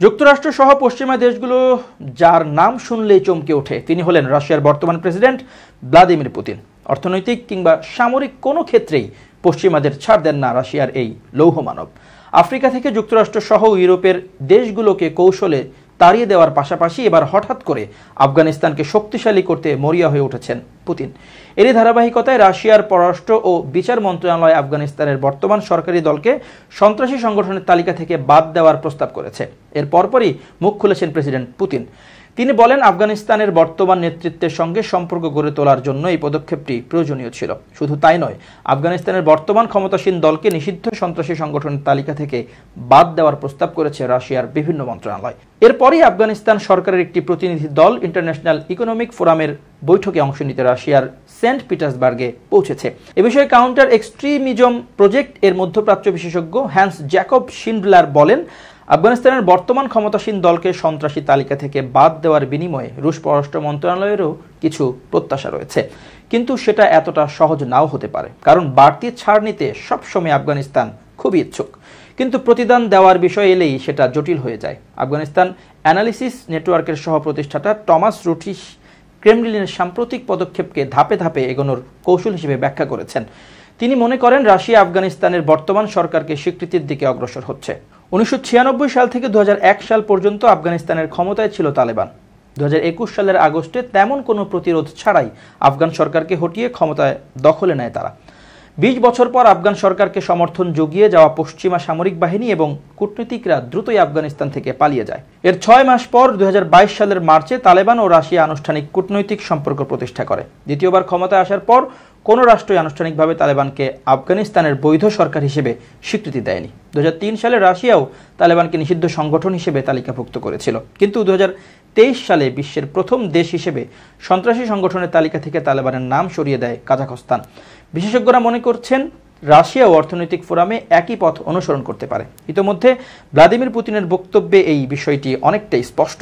যুক্তরাষ্ট্র সহ পশ্চিমা দেশগুলো যার নাম শুনলেই চমকে ওঠে তিনি হলেন রাশিয়ার বর্তমান প্রেসিডেন্ট ভ্লাদিমির পুতিন। অর্থনৈতিক কিংবা সামরিক কোনো ক্ষেত্রেই পশ্চিমাদের ছাড় দেন না রাশিয়ার এই লৌহ মানব। আফ্রিকা থেকে যুক্তরাষ্ট্র সহ ইউরোপের দেশগুলোকে কৌশলে তাড়িয়ে দেওয়ার পাশাপাশি এবার হঠাৎ করে আফগানিস্তানকে শক্তিশালী করতে মরিয়া হয়ে উঠেছেন পুতিন। এরই ধারাবাহিকতায় রাশিয়ার পররাষ্ট্র ও বিচার মন্ত্রণালয় আফগানিস্তানের বর্তমান সরকারি দলকে সন্ত্রাসী সংগঠনের তালিকা থেকে বাদ দেওয়ার প্রস্তাব করেছে। এর পরপরই মুখ খুলেছেন প্রেসিডেন্ট পুতিন। তিনি বলেন, আফগানিস্তানের বর্তমান নেতৃত্বের সঙ্গে সম্পর্ক গড়ে তোলার জন্য এই পদক্ষেপটি প্রয়োজনীয় ছিল। শুধু তাই নয়, আফগানিস্তানের বর্তমান ক্ষমতাসীন দলকে নিষিদ্ধ সন্ত্রাসী সংগঠনের তালিকা থেকে বাদ দেওয়ার প্রস্তাব করেছে রাশিয়ার বিভিন্ন মন্ত্রণালয়। এরপরই আফগানিস্তান সরকারের একটি প্রতিনিধি দল ইন্টারন্যাশনাল ইকোনমিক ফোরামের বৈঠকে অংশ নিতে রাশিয়ার সেন্ট পিটার্সবার্গে পৌঁছেছে। এ বিষয়ে কাউন্টার এক্সট্রিমিজম প্রজেক্ট এর মধ্যপ্রাচ্য বিশেষজ্ঞ হ্যান্স জ্যাকব শিন্ডলার বলেন, আফগানিস্তানের বর্তমান ক্ষমতাসীন দলকে সন্ত্রাসী তালিকা থেকে বাদ দেওয়ার বিনিময়ে রুশ পররাষ্ট্র মন্ত্রণালয়েরও কিছু প্রত্যাশা রয়েছে, কিন্তু সেটা এতটা সহজ নাও হতে পারে, কারণ বাড়তি ছাড় নিতে সবসময় আফগানিস্তান খুবই ইচ্ছুক, কিন্তু প্রতিদান দেওয়ার বিষয় এলেই সেটা জটিল হয়ে যায়। আফগানিস্তান অ্যানালিসিস নেটওয়ার্কের সহ প্রতিষ্ঠাতা টমাস রুটিশ ক্রেমলিনের সাম্প্রতিক পদক্ষেপকে ধাপে ধাপে এগোনোর কৌশল হিসেবে ব্যাখ্যা করেছেন। তিনি মনে করেন, রাশিয়া আফগানিস্তানের বর্তমান সরকারকে স্বীকৃতির দিকে অগ্রসর হচ্ছে। 1996 সাল থেকে 2001 সাল পর্যন্ত আফগানিস্তানের ক্ষমতায় ছিল তালেবান। 2021 সালের আগস্টে তেমন কোনো প্রতিরোধ ছাড়াই আফগান সরকারকে হটিয়ে ক্ষমতায় দখলে নেয় তারা। 20 বছর পর আফগান সরকারকে সমর্থন জুগিয়ে যাওয়া পশ্চিমা সামরিক বাহিনী এবং কূটনীতিকরা দ্রুতই আফগানিস্তান থেকে পালিয়ে যায়। এর 6 মাস পর 2022 সালের মার্চে তালেবান ও রাশিয়া আনুষ্ঠানিক কূটনৈতিক সম্পর্ক প্রতিষ্ঠা করে। দ্বিতীয়বার ক্ষমতায় আসার পর কোনো রাষ্ট্রই আনুষ্ঠানিকভাবে তালেবানকে আফগানিস্তানের বৈধ সরকার হিসেবে স্বীকৃতি দেয়নি। 2003 সালে রাশিয়াও তালেবানকে নিষিদ্ধ সংগঠন হিসেবে তালিকাভুক্ত করেছিল, কিন্তু 2023 সালে বিশ্বের প্রথম দেশ হিসেবে সন্ত্রাসী সংগঠনের তালিকা থেকে তালেবানের নাম সরিয়ে দেয় কাজাখস্তান। বিশেষজ্ঞরা মনে করছেন, রাশিয়াও অর্থনৈতিক ফোরামে একই পথ অনুসরণ করতে পারে। ইতোমধ্যে ভ্লাদিমির পুতিনের বক্তব্যে এই বিষয়টি অনেকটাই স্পষ্ট।